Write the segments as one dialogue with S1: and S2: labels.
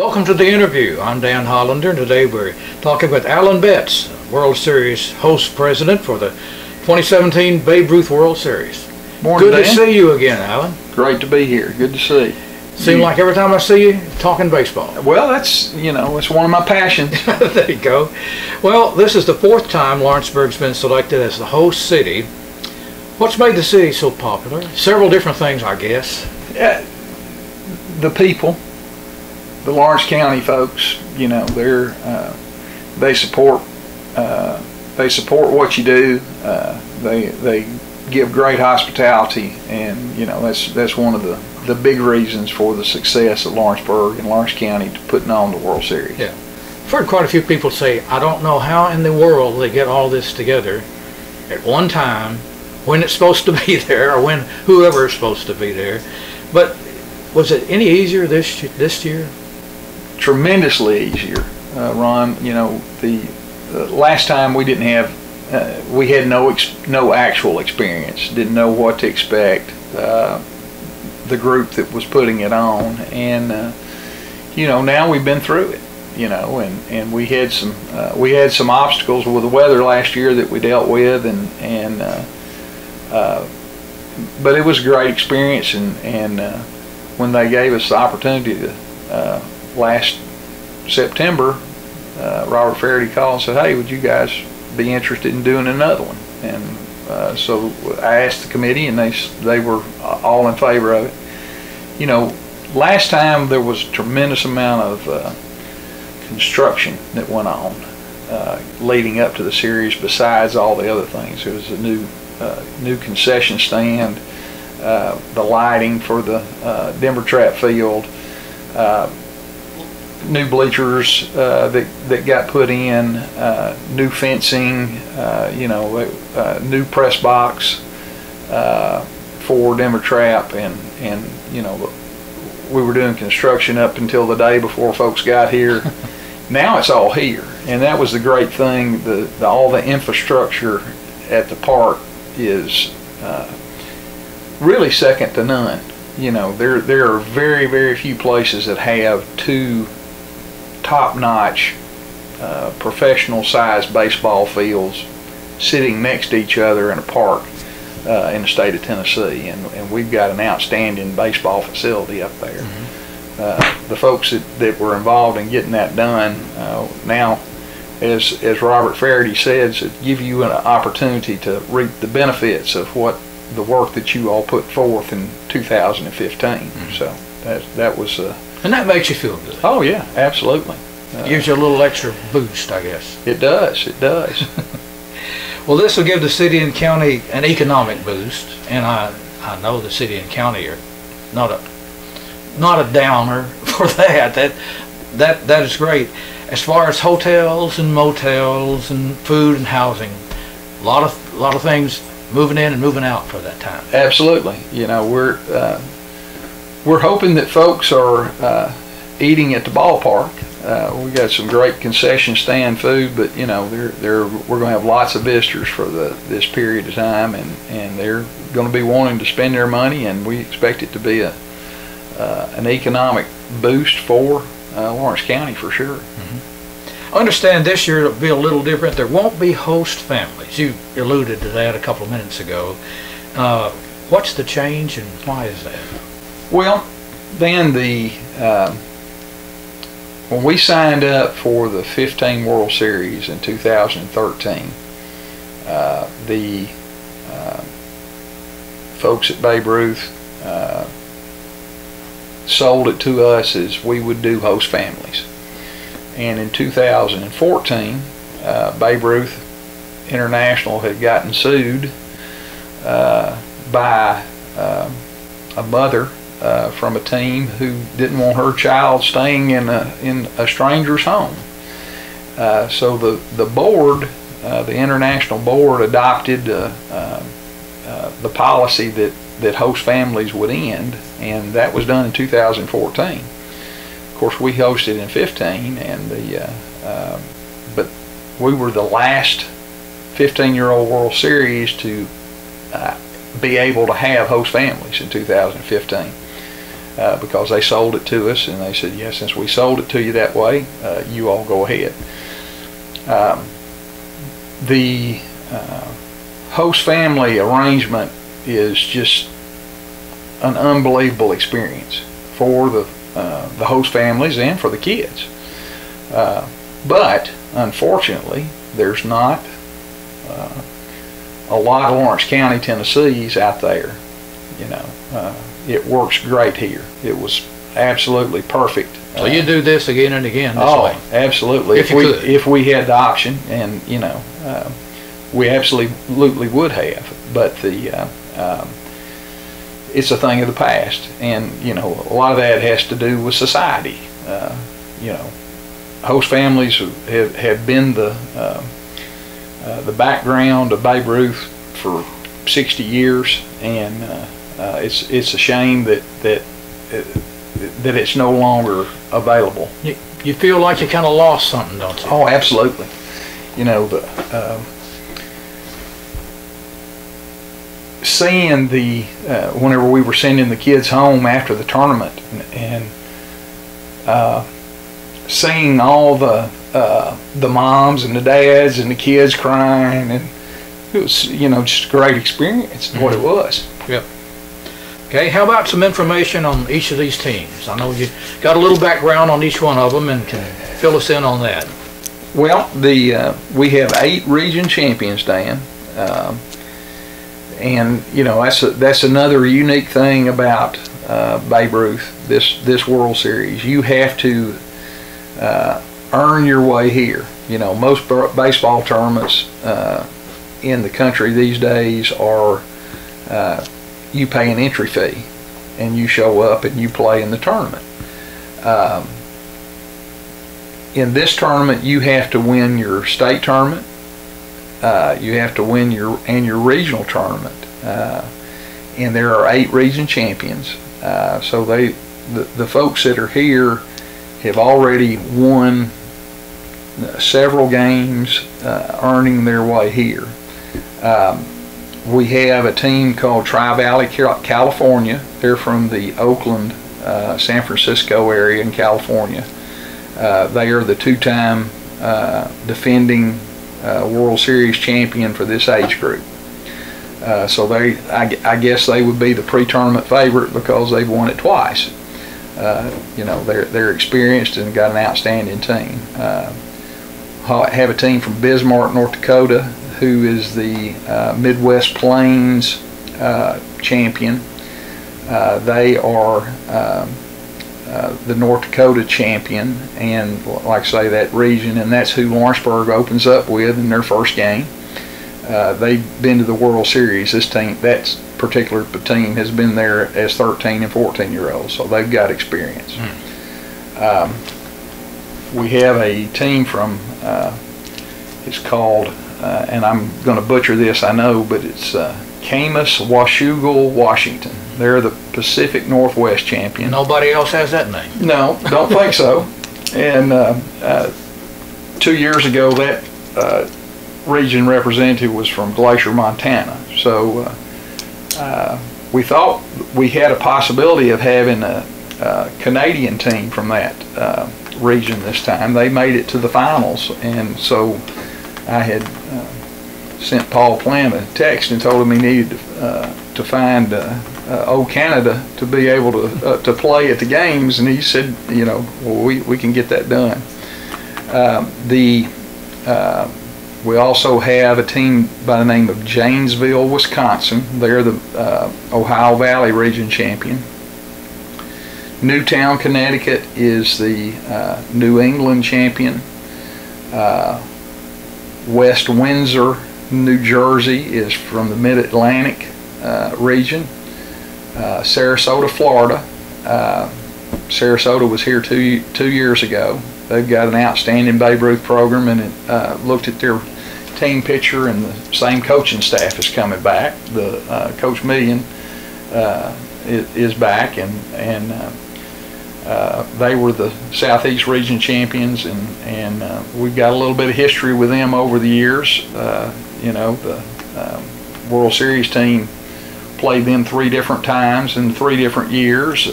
S1: Welcome to the interview. I'm Dan Hollander, and today we're talking with Alan Betz, World Series host president for the 2017 Babe Ruth World Series.
S2: Morning,
S1: Good
S2: Dan.
S1: to see you again, Alan.
S2: Great to be here. Good to see.
S1: Seems like every time I see you, talking baseball.
S2: Well, that's, it's one of my passions.
S1: There you go. Well, this is the fourth time Lawrenceburg's been selected as the host city. What's made the city so popular? Several different things, I guess.
S2: The people, the Lawrence County folks, they support what you do. They give great hospitality, and that's one of the big reasons for the success of Lawrenceburg and Lawrence County to putting on the World Series.
S1: Yeah, I've heard quite a few people say, I don't know how in the world they get all this together at one time, when it's supposed to be there, or when whoever is supposed to be there. But was it any easier this year?
S2: Tremendously easier, Ron. The last time we didn't have, we had no actual experience, didn't know what to expect. The group that was putting it on, and now we've been through it. And we had some obstacles with the weather last year that we dealt with, but it was a great experience, and when they gave us the opportunity to last September, Robert Faraday called and said, "Hey, would you guys be interested in doing another one?" And so I asked the committee, and they were all in favor of it. Last time there was a tremendous amount of construction that went on leading up to the series. Besides all the other things, there was a new concession stand, the lighting for the Denver Trap Field, new bleachers that got put in, new fencing, new press box for Denver Trap, and we were doing construction up until the day before folks got here. Now it's all here, and that was the great thing. All the infrastructure at the park is really second to none. There are very, very few places that have two top-notch professional-sized baseball fields sitting next to each other in a park in the state of Tennessee, and we've got an outstanding baseball facility up there. Mm-hmm. The folks that were involved in getting that done now, as Robert Faraday says, give you an opportunity to reap the benefits of what the work that you all put forth in 2015. Mm-hmm. So that was
S1: and that makes you feel good.
S2: Oh yeah, absolutely.
S1: Gives you a little extra boost, I guess.
S2: It does. It does.
S1: Well, this will give the city and county an economic boost, and I know the city and county are not a downer for that. That is great. As far as hotels and motels and food and housing, a lot of things moving in and moving out for that time. Absolutely.
S2: We're hoping that folks are eating at the ballpark. We got some great concession stand food, but we're going to have lots of visitors for this period of time, and they're going to be wanting to spend their money, and we expect it to be an economic boost for Lawrence County for sure.
S1: Mm-hmm. I understand this year it'll be a little different. There won't be host families. You alluded to that a couple of minutes ago. What's the change, and why is that?
S2: Well, then when we signed up for the 15 World Series in 2013, the folks at Babe Ruth sold it to us as we would do host families. And in 2014, Babe Ruth International had gotten sued by a mother from a team who didn't want her child staying in a stranger's home. So the board, the international board, adopted the policy that host families would end, and that was done in 2014. Of course, we hosted in 15, and but we were the last 15-year-old World Series to be able to have host families in 2015. because they sold it to us, and they said, yeah, since we sold it to you that way, you all go ahead. The host family arrangement is just an unbelievable experience for the host families and for the kids. But unfortunately, there's not a lot of Lawrence County Tennessees out there. You know, it works great here. It was absolutely perfect.
S1: So you do this again and again this way?
S2: Absolutely. If we had the option, and you know, we absolutely would have. But it's a thing of the past, and you know, a lot of that has to do with society. You know, host families have been the background of Babe Ruth for 60 years, and it's a shame that it's no longer available.
S1: You feel like you kind of lost something, don't you?
S2: Oh, absolutely. You know, seeing whenever we were sending the kids home after the tournament, and seeing all the moms and the dads and the kids crying, and it was, you know, just a great experience. What it was.
S1: Yep. Okay, how about some information on each of these teams? I know you got a little background on each one of them, and can fill us in on that.
S2: Well, we have 8 region champions, Dan, and you know, that's another unique thing about Babe Ruth. This World Series, you have to earn your way here. You know, most baseball tournaments in the country these days are you pay an entry fee and you show up and you play in the tournament. In this tournament, you have to win your state tournament, you have to win your regional tournament, and there are 8 region champions. So the folks that are here have already won several games, earning their way here. We have a team called Tri-Valley, California. They're from the Oakland, San Francisco area in California. They are the 2-time defending World Series champion for this age group. So I guess they would be the pre-tournament favorite because they've won it twice. You know, they're experienced and got an outstanding team. Have a team from Bismarck, North Dakota, who is the Midwest Plains champion. They are the North Dakota champion, and like I say, that region, and that's who Lawrenceburg opens up with in their first game. They've been to the World Series. That particular team has been there as 13 and 14-year-olds, so they've got experience. We have a team from, it's called, and I'm going to butcher this, I know, but it's Camas, Washougal, Washington. They're the Pacific Northwest champion.
S1: Nobody else has that name?
S2: No, don't think so. And 2 years ago, that region representative was from Glacier, Montana. So we thought we had a possibility of having a Canadian team from that region this time. They made it to the finals, and so I had sent Paul Plant a text and told him he needed to find Old Canada to be able to play at the games, and he said, you know, well, we can get that done. We also have a team by the name of Janesville, Wisconsin. They're the Ohio Valley region champion. Newtown, Connecticut is the New England champion. West Windsor, New Jersey is from the Mid-Atlantic region. Sarasota, Florida. Sarasota was here two years ago. They've got an outstanding Babe Ruth program, and it looked at their team picture, and the same coaching staff is coming back. The Coach Million is back, and they were the Southeast Region champions, and we've got a little bit of history with them over the years. You know, the World Series team played them 3 different times in 3 different years.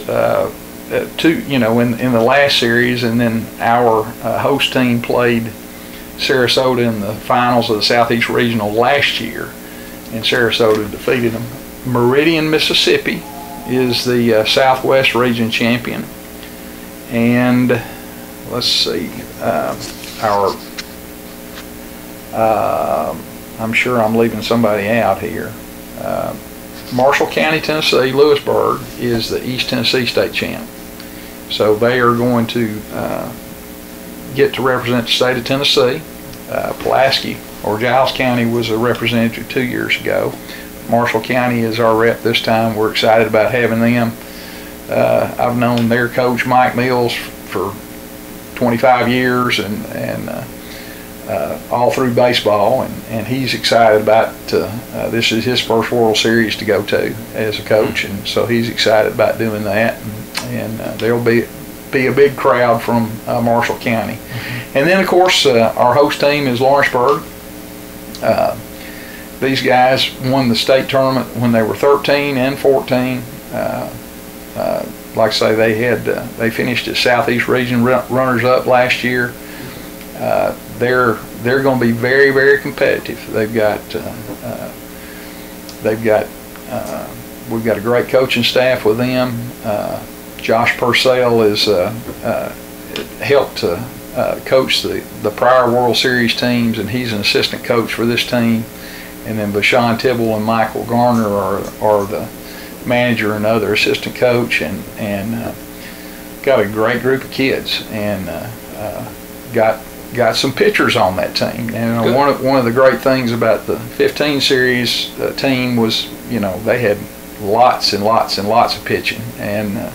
S2: in the last series, and then our host team played Sarasota in the finals of the Southeast Regional last year, and Sarasota defeated them. Meridian, Mississippi is the Southwest Region champion, and let's see, I'm sure I'm leaving somebody out here. Marshall County, Tennessee, Lewisburg is the East Tennessee State champ. So they are going to get to represent the state of Tennessee. Pulaski or Giles County was a representative 2 years ago. Marshall County is our rep this time. We're excited about having them. I've known their coach, Mike Mills, for 25 years and all through baseball, and he's excited about this is his first World Series to go to as a coach, and so he's excited about doing that, and there'll be a big crowd from Marshall County. And then of course our host team is Lawrenceburg. These guys won the state tournament when they were 13 and 14. Like I say, they finished as Southeast Region runners-up last year. They're going to be very, very competitive. We've got a great coaching staff with them. Josh Purcell is helped coach the prior World Series teams, and he's an assistant coach for this team. And then Bashan Tibble and Michael Garner are the manager and other assistant coach, and got a great group of kids, and got some pitchers on that team. And one of the great things about the 15 series team was, they had lots and lots and lots of pitching, and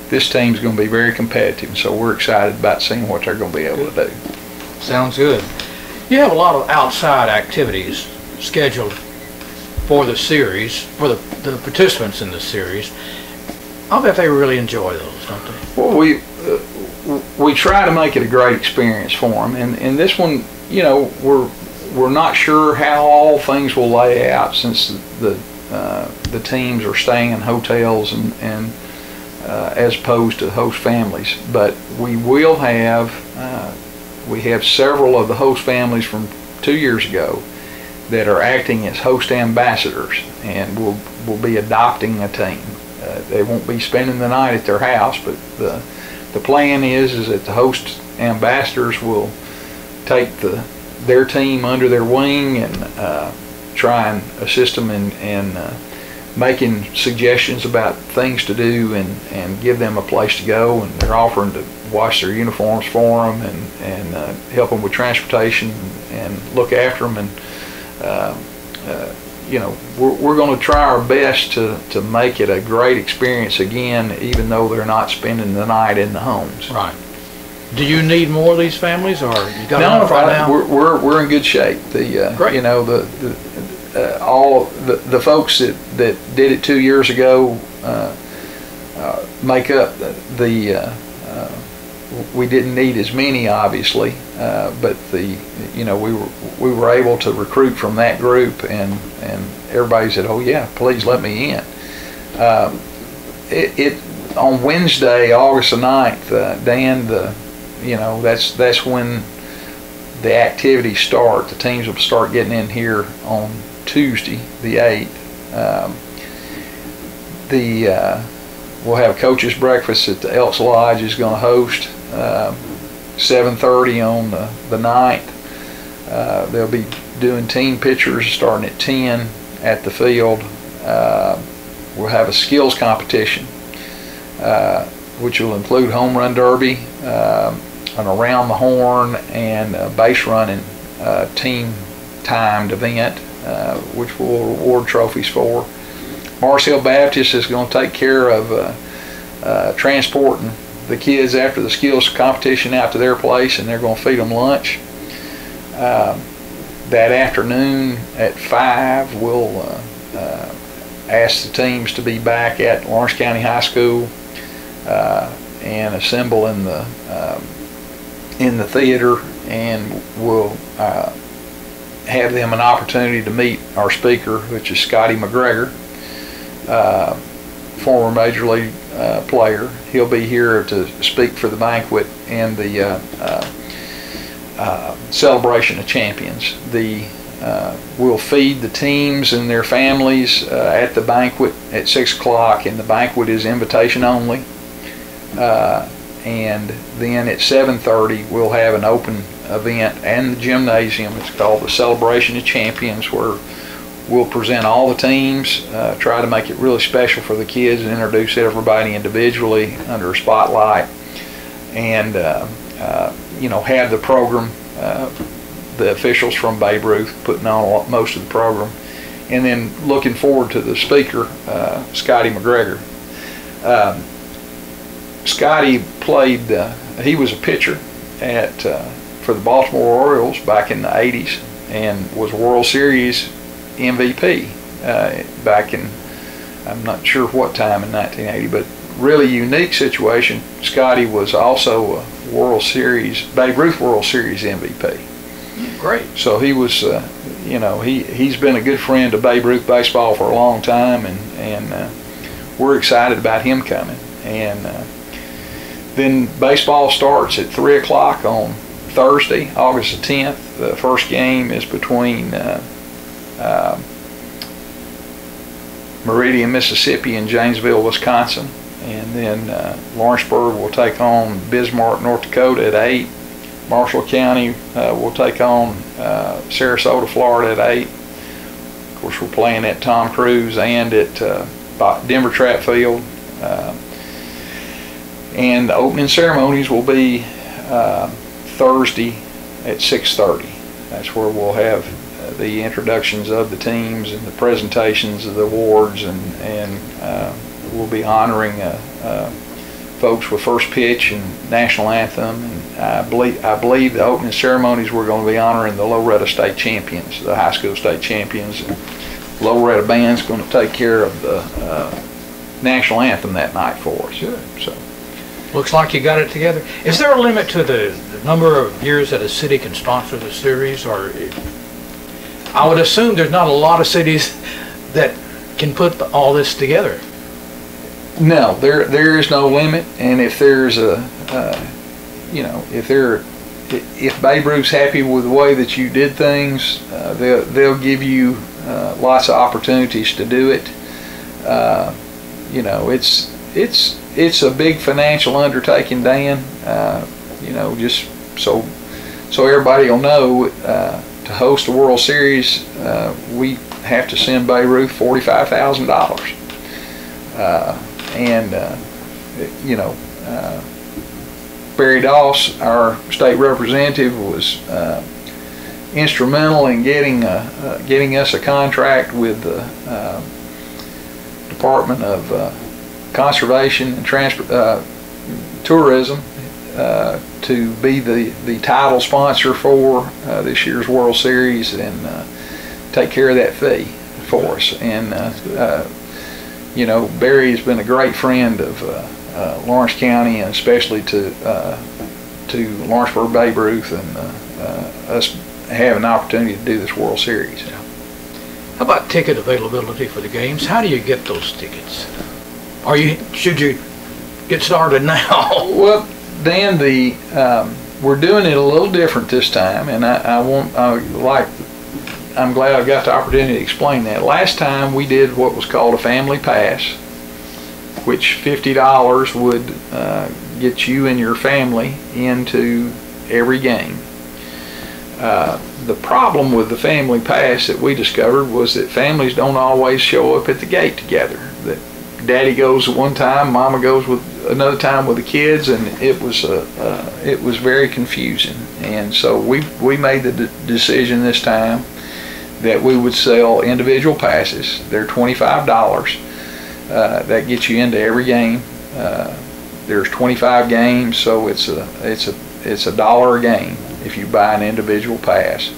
S2: this team's going to be very competitive. So we're excited about seeing what they're going to be able to do.
S1: Sounds good. You have a lot of outside activities scheduled for the series, for the participants in the series. I'll bet they really enjoy those, don't they?
S2: Well, we try to make it a great experience for them, and this one, we're not sure how all things will lay out, since the teams are staying in hotels and as opposed to host families. But we will have several of the host families from 2 years ago that are acting as host ambassadors, and will be adopting a team. They won't be spending the night at their house, but the plan is that the host ambassadors will take their team under their wing and try and assist them in making suggestions about things to do, and give them a place to go. And they're offering to wash their uniforms for them and help them with transportation and look after them. And we're going to try our best to make it a great experience again, even though they're not spending the night in the homes.
S1: Right. Do you need more of these families, or you got enough right now?
S2: We're in good shape.
S1: Great.
S2: All the folks that did it 2 years ago make up we didn't need as many, obviously, but we were able to recruit from that group, and everybody said, "Oh yeah, please let me in." On Wednesday, August the 9th, Dan, that's when the activities start. The teams will start getting in here on Tuesday, the 8th. We'll have coaches breakfast that the Elks Lodge is going to host. 7:30 on the 9th. They'll be doing team pictures starting at 10 at the field. We'll have a skills competition, which will include home run derby, an around the horn, and a base running team timed event, which we'll reward trophies for. Mars Hill Baptist is going to take care of transporting the kids after the skills competition out to their place, and they're going to feed them lunch. That afternoon at 5, we'll ask the teams to be back at Lawrence County High School and assemble in the theater, and we'll have them an opportunity to meet our speaker, which is Scotty McGregor, former Major League player. He'll be here to speak for the banquet and the celebration of champions. We'll feed the teams and their families at the banquet at 6 o'clock, and the banquet is invitation only. And then at 7:30 we'll have an open event and the gymnasium. It's called the Celebration of Champions, where we'll present all the teams, try to make it really special for the kids and introduce everybody individually under a spotlight, and have the program, the officials from Babe Ruth putting on most of the program, and then looking forward to the speaker, Scotty McGregor. Scotty played, he was a pitcher for the Baltimore Orioles back in the 80s and was World Series MVP back in, I'm not sure what time in 1980, but really unique situation. Scotty was also a World Series, Babe Ruth World Series MVP.
S1: Great.
S2: So he was, he's been a good friend of Babe Ruth Baseball for a long time, and we're excited about him coming. And then baseball starts at 3 o'clock on Thursday, August the 10th. The first game is between Meridian, Mississippi and Janesville, Wisconsin. And then Lawrenceburg will take on Bismarck, North Dakota at 8. Marshall County will take on Sarasota, Florida at 8. Of course, we're playing at Tom Cruise and at Denver Track Field. And the opening ceremonies will be Thursday at 6:30. That's where we'll have the introductions of the teams and the presentations of the awards, and we'll be honoring folks with first pitch and national anthem. And I believe the opening ceremonies we're going to be honoring the Loretta State champions, the high school state champions. And Loretta band's going to take care of the national anthem that night for us.
S1: Good.
S2: So.
S1: Looks like you got it together. Is there a limit to the number of years that a city can sponsor the series, or I would assume there's not a lot of cities that can put all this together?
S2: No, there is no limit, and if there's if Babe Ruth's happy with the way that you did things, they'll give you lots of opportunities to do it. It's a big financial undertaking, Dan. Just so everybody will know, to host a World Series, we have to send Babe Ruth $45,000. Barry Doss, our state representative, was instrumental in getting us a contract with the Department of Conservation and Tourism to be the title sponsor for this year's World Series and take care of that fee for us. And Barry has been a great friend of Lawrence County, and especially to Lawrenceburg Babe Ruth, and us have an opportunity to do this World Series.
S1: How about ticket availability for the games? How do you get those tickets? Should you get started now?
S2: Well, Dan, we're doing it a little different this time, and I'm glad I got the opportunity to explain that. Last time we did what was called a family pass, which $50 would get you and your family into every game. The problem with the family pass that we discovered was that families don't always show up at the gate together. That Daddy goes one time, Mama goes with another time with the kids, and it was very confusing. And so we made the decision this time that we would sell individual passes. They're $25. That gets you into every game. There's 25 games, so it's $1 a game if you buy an individual pass.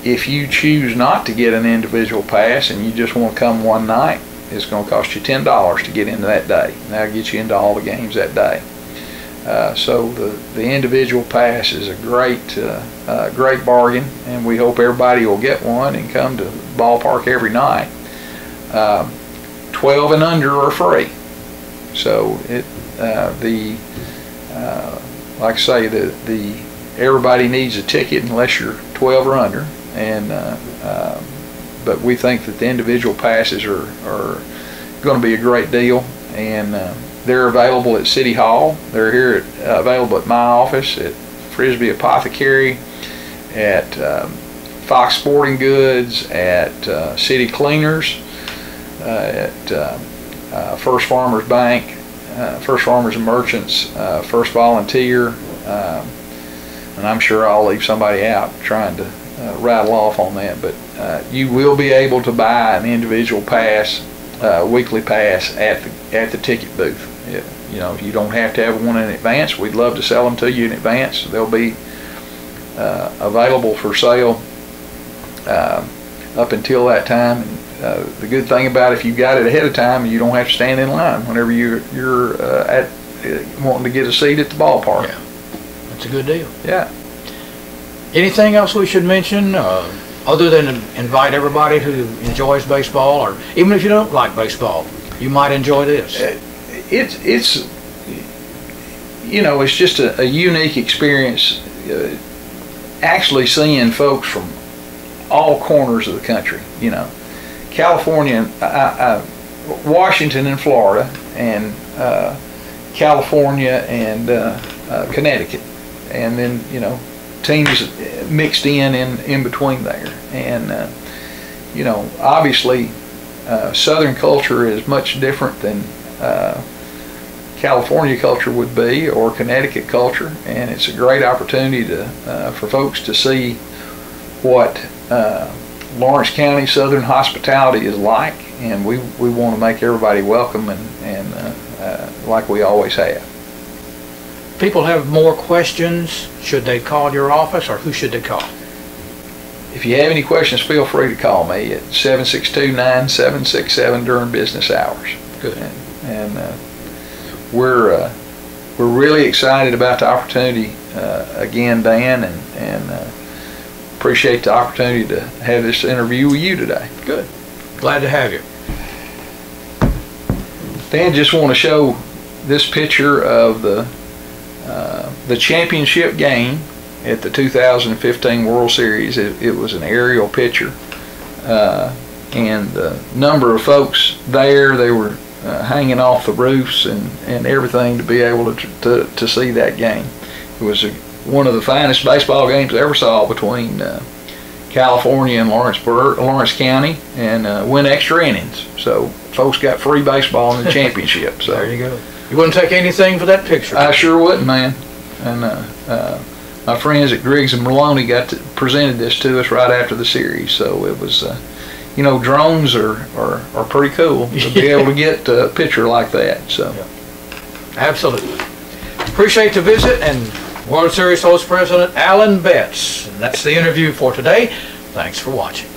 S2: If you choose not to get an individual pass and you just want to come one night, it's going to cost you $10 to get into that day. That'll get you into all the games that day. So the individual pass is a great bargain, and we hope everybody will get one and come to the ballpark every night. $25 12 and under are free. So like I say, everybody needs a ticket unless you're 12 or under, and but we think that the individual passes are going to be a great deal, and they're available at City Hall. They're here available at my office, at Frisbee Apothecary, at Fox Sporting Goods, at City Cleaners, at First Farmers Bank, First Farmers and Merchants, First Volunteer, and I'm sure I'll leave somebody out trying to rattle off on that, but you will be able to buy an individual pass, weekly pass at the ticket booth. You know, you don't have to have one in advance. We'd love to sell them to you in advance. They'll be available for sale up until that time. The good thing about it, if you got it ahead of time, you don't have to stand in line whenever you're wanting to get a seat at the ballpark.
S1: Yeah, that's a good deal.
S2: Yeah.
S1: Anything else we should mention other than invite everybody who enjoys baseball, or even if you don't like baseball, you might enjoy this?
S2: It's you know, it's just a unique experience, actually seeing folks from all corners of the country. You know, California, Washington and Florida, and California and Connecticut, and then, you know, teams mixed in between there. And you know, obviously Southern culture is much different than California culture would be, or Connecticut culture, and it's a great opportunity for folks to see what Lawrence County Southern hospitality is like, and we want to make everybody welcome, and like we always have.
S1: People have more questions. Should they call your office, or who should they call?
S2: If you have any questions, feel free to call me at 762-9767 during business hours.
S1: Good.
S2: And we're really excited about the opportunity again, Dan, and appreciate the opportunity to have this interview with you today.
S1: Good. Glad to have you.
S2: Dan, just want to show this picture of the championship game at the 2015 World Series. It was an aerial picture, and the number of folks there, they were hanging off the roofs and everything to be able to see that game. It was one of the finest baseball games I ever saw between California and Lawrence County, and went extra innings. So folks got free baseball in the championship. So
S1: there you go. You wouldn't take anything for that picture?
S2: I sure wouldn't, man. And my friends at Griggs and Maloney presented this to us right after the series. So it was, you know, drones are pretty cool to be able to get a picture like that. So
S1: yeah. Absolutely. Appreciate the visit, and World Series host President Alan Betz. And that's the interview for today. Thanks for watching.